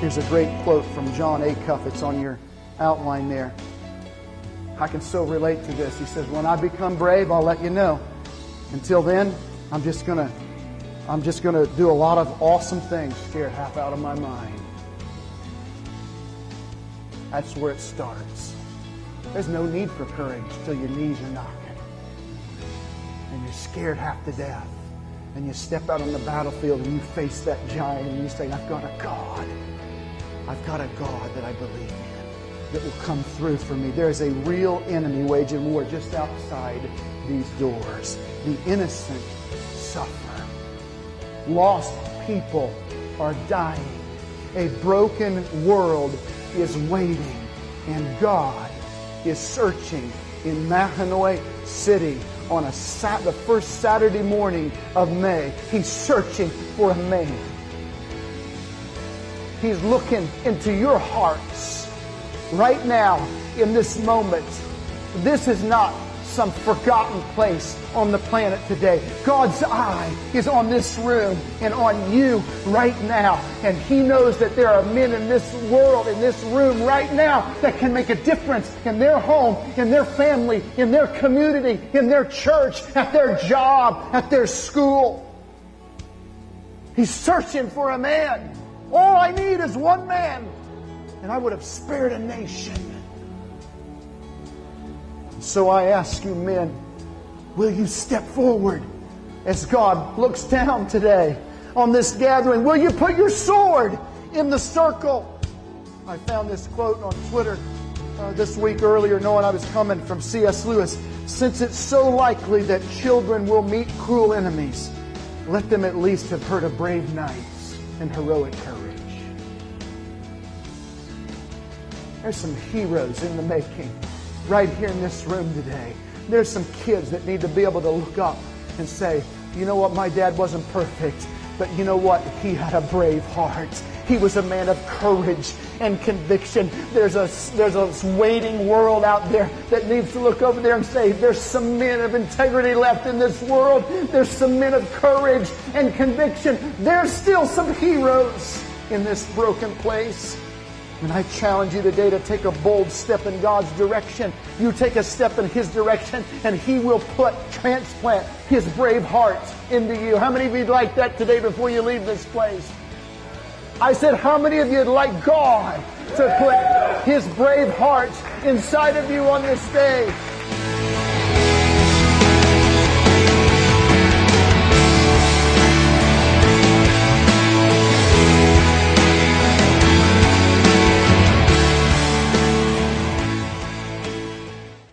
Here's a great quote from John Acuff. It's on your outline there. I can so relate to this. He says, when I become brave, I'll let you know. Until then, I'm just gonna do a lot of awesome things, scared half out of my mind. That's where it starts. There's no need for courage till your knees are knocking. And you're scared half to death. And you step out on the battlefield and you face that giant and you say, I've got a God. I've got a God that I believe in, that will come through for me. There is a real enemy waging war just outside these doors. The innocent suffer. Lost people are dying. A broken world is waiting. And God is searching in Mahanoy City on the first Saturday morning of May. He's searching for a man. He's looking into your hearts right now in this moment. This is not some forgotten place on the planet today. God's eye is on this room and on you right now. And He knows that there are men in this world, in this room right now, that can make a difference in their home, in their family, in their community, in their church, at their job, at their school. He's searching for a man. All I need is one man, and I would have spared a nation. So I ask you, men, will you step forward as God looks down today on this gathering? Will you put your sword in the circle? I found this quote on Twitter this week earlier, knowing I was coming, from C.S. Lewis. Since it's so likely that children will meet cruel enemies, let them at least have heard of brave knights and heroic courage. There's some heroes in the making right here in this room today. There's some kids that need to be able to look up and say, you know what, my dad wasn't perfect, but you know what, he had a brave heart. He was a man of courage and conviction. There's a waiting world out there that needs to look over there and say, there's some men of integrity left in this world. There's some men of courage and conviction. There's still some heroes in this broken place. And I challenge you today to take a bold step in God's direction. You take a step in His direction, and He will transplant His brave heart into you. How many of you would like that today before you leave this place? I said, how many of you would like God to put His brave heart inside of you on this day?